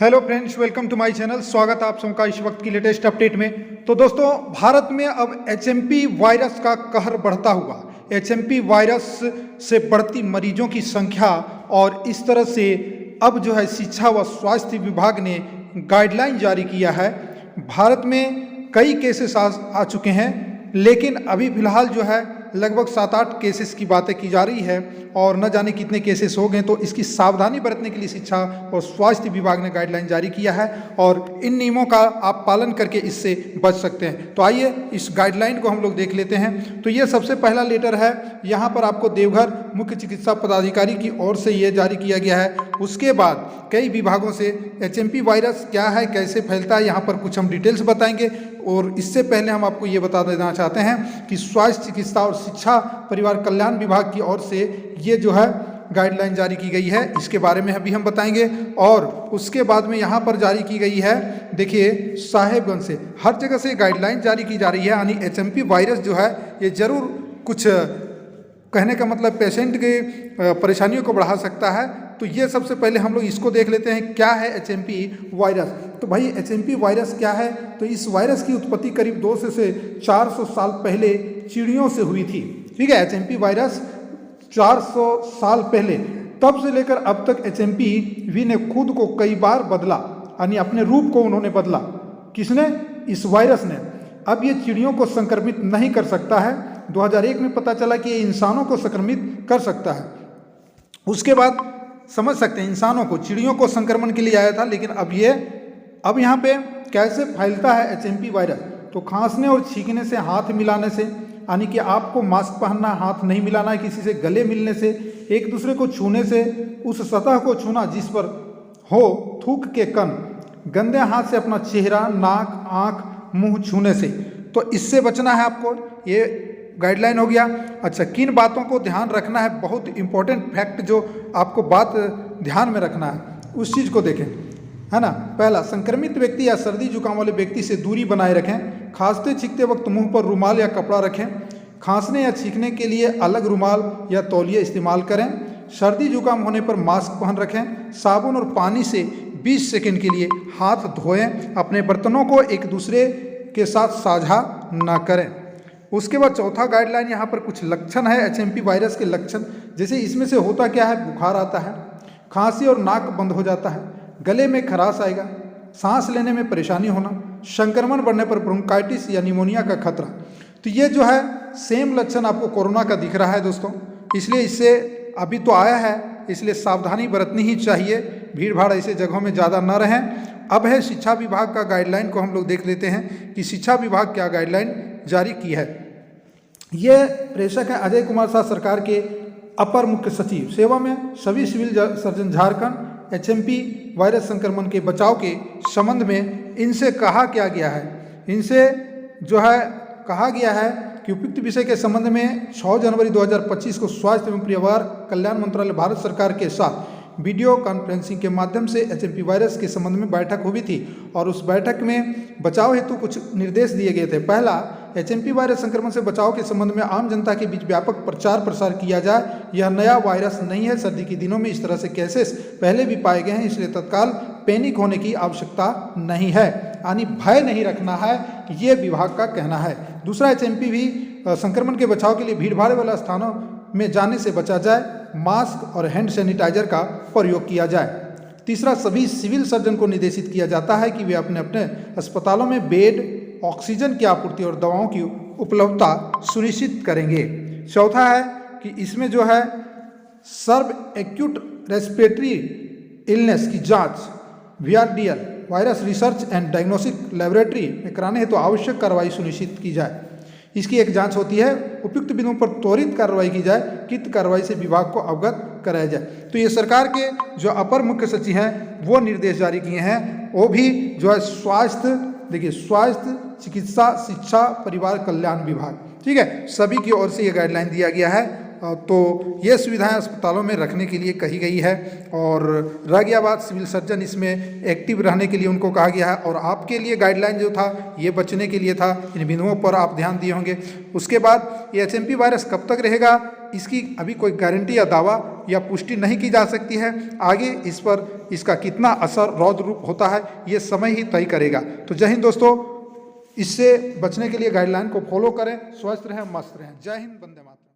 Hello friends, welcome to my channel. स्वागत है आप सबका इस वक्त की लेटेस्ट अपडेट में। तो दोस्तों, भारत में अब एचएमपी वायरस का कहर बढ़ता हुआ, एचएमपी वायरस से बढ़ती मरीजों की संख्या और इस तरह से अब जो है शिक्षा व स्वास्थ्य विभाग ने गाइडलाइन जारी किया है। भारत में कई केसेस आ चुके हैं, लेकिन अभी फिलहाल जो है लगभग 7-8 केसेस की बातें की जा रही है और न जाने कितने केसेस हो गए। तो इसकी सावधानी बरतने के लिए शिक्षा और स्वास्थ्य विभाग ने गाइडलाइन जारी किया है और इन नियमों का आप पालन करके इससे बच सकते हैं। तो आइए इस गाइडलाइन को हम लोग देख लेते हैं। तो ये सबसे पहला लेटर है, यहाँ पर आपको देवघर मुख्य चिकित्सा पदाधिकारी की ओर से ये जारी किया गया है। उसके बाद कई विभागों से एचएमपी वायरस क्या है, कैसे फैलता है, यहाँ पर कुछ हम डिटेल्स बताएंगे। और इससे पहले हम आपको ये बता देना चाहते हैं कि स्वास्थ्य चिकित्सा और शिक्षा परिवार कल्याण विभाग की ओर से ये जो है गाइडलाइन जारी की गई है, इसके बारे में अभी हम बताएंगे। और उसके बाद में यहाँ पर जारी की गई है, देखिए साहेबगंज से हर जगह से गाइडलाइन जारी की जा रही है। यानी एचएमपी वायरस जो है ये जरूर कुछ कहने का मतलब पेशेंट के परेशानियों को बढ़ा सकता है। तो ये सबसे पहले हम लोग इसको देख लेते हैं, क्या है एचएमपी वायरस। तो भाई एचएमपी वायरस क्या है, तो इस वायरस की उत्पत्ति करीब 200 से 400 साल पहले चिड़ियों से हुई थी। ठीक है, एचएमपी वायरस 400 साल पहले, तब से लेकर अब तक एचएमपी ने खुद को कई बार बदला, यानी अपने रूप को उन्होंने बदला। किसने? इस वायरस ने। अब ये चिड़ियों को संक्रमित नहीं कर सकता है। 2001 में पता चला कि ये इंसानों को संक्रमित कर सकता है। उसके बाद समझ सकते हैं इंसानों को, चिड़ियों को संक्रमण के लिए आया था, लेकिन अब यहाँ पे कैसे फैलता है एचएमपी वायरस। तो खांसने और छींकने से, हाथ मिलाने से, यानी कि आपको मास्क पहनना, हाथ नहीं मिलाना है, किसी से गले मिलने से, एक दूसरे को छूने से, उस सतह को छूना जिस पर हो थूक के कण, गंदे हाथ से अपना चेहरा, नाक, आँख, मुंह छूने से, तो इससे बचना है आपको। ये गाइडलाइन हो गया। अच्छा, किन बातों को ध्यान रखना है, बहुत इंपॉर्टेंट फैक्ट जो आपको बात ध्यान में रखना है उस चीज़ को देखें, है ना। पहला, संक्रमित व्यक्ति या सर्दी जुकाम वाले व्यक्ति से दूरी बनाए रखें। खांसते छींकते वक्त मुंह पर रुमाल या कपड़ा रखें। खांसने या छींकने के लिए अलग रुमाल या तौलिया इस्तेमाल करें। सर्दी जुकाम होने पर मास्क पहन रखें। साबुन और पानी से 20 सेकंड के लिए हाथ धोएं। अपने बर्तनों को एक दूसरे के साथ साझा ना करें। उसके बाद चौथा गाइडलाइन, यहाँ पर कुछ लक्षण है एचएमपी वायरस के लक्षण। जैसे इसमें से होता क्या है, बुखार आता है, खांसी और नाक बंद हो जाता है, गले में खराश आएगा, सांस लेने में परेशानी होना, संक्रमण बढ़ने पर ब्रोंकाइटिस या निमोनिया का खतरा। तो ये जो है सेम लक्षण आपको कोरोना का दिख रहा है दोस्तों। इसलिए इससे अभी तो आया है, इसलिए सावधानी बरतनी ही चाहिए। भीड़ भाड़ ऐसे जगहों में ज़्यादा न रहें। अब है शिक्षा विभाग का गाइडलाइन को हम लोग देख लेते हैं कि शिक्षा विभाग क्या गाइडलाइन जारी की है। ये प्रेषक है अजय कुमार शाह, सरकार के अपर मुख्य सचिव, सेवा में सभी civil surgeon Jharkhand. HMP virus संक्रमण के बचाव के संबंध में इनसे कहा क्या गया है, इनसे जो है कहा गया है कि उपयुक्त विषय के संबंध में 6 जनवरी 2025 को स्वास्थ्य एवं परिवार कल्याण मंत्रालय भारत सरकार के साथ वीडियो कॉन्फ्रेंसिंग के माध्यम से एचएमपी वायरस के संबंध में बैठक हुई थी और उस बैठक में बचाव हेतु कुछ निर्देश दिए गए थे। पहला, एचएमपी वायरस संक्रमण से बचाव के संबंध में आम जनता के बीच व्यापक प्रचार प्रसार किया जाए। यह नया वायरस नहीं है, सर्दी के दिनों में इस तरह से केसेस पहले भी पाए गए हैं, इसलिए तत्काल पैनिक होने की आवश्यकता नहीं है, यानी भय नहीं रखना है, ये विभाग का कहना है। दूसरा, एचएमपी भी संक्रमण के बचाव के लिए भीड़ भाड़ वाले स्थानों में जाने से बचा जाए, मास्क और हैंड सैनिटाइजर का प्रयोग किया जाए। तीसरा, सभी सिविल सर्जन को निर्देशित किया जाता है कि वे अपने अपने अस्पतालों में बेड, ऑक्सीजन की आपूर्ति और दवाओं की उपलब्धता सुनिश्चित करेंगे। चौथा है कि इसमें जो है सर्व एक्यूट रेस्पिरेटरी इलनेस की जांच VRDL virus research and diagnostic laboratory में कराने हेतु आवश्यक कार्रवाई सुनिश्चित की जाए। इसकी एक जांच होती है, उपयुक्त बिंदुओं पर त्वरित कार्रवाई की जाए, कित कार्रवाई से विभाग को अवगत कराया जाए। तो ये सरकार के जो अपर मुख्य सचिव हैं वो निर्देश जारी किए हैं। वो भी जो है स्वास्थ्य, देखिए स्वास्थ्य, चिकित्सा, शिक्षा, परिवार कल्याण विभाग, ठीक है, सभी की ओर से ये गाइडलाइन दिया गया है। तो ये सुविधाएं अस्पतालों में रखने के लिए कही गई है। और रह गया बात सिविल सर्जन इसमें एक्टिव रहने के लिए उनको कहा गया है। और आपके लिए गाइडलाइन जो था ये बचने के लिए था, इन बिंदुओं पर आप ध्यान दिए होंगे। उसके बाद ये HMP वायरस कब तक रहेगा इसकी अभी कोई गारंटी या दावा या पुष्टि नहीं की जा सकती है। आगे इस पर इसका कितना असर रौद्र रूप होता है ये समय ही तय करेगा। तो जय हिंद दोस्तों, इससे बचने के लिए गाइडलाइन को फॉलो करें, स्वस्थ रहें, मस्त रहें। जय हिंद, वंदे मातरम।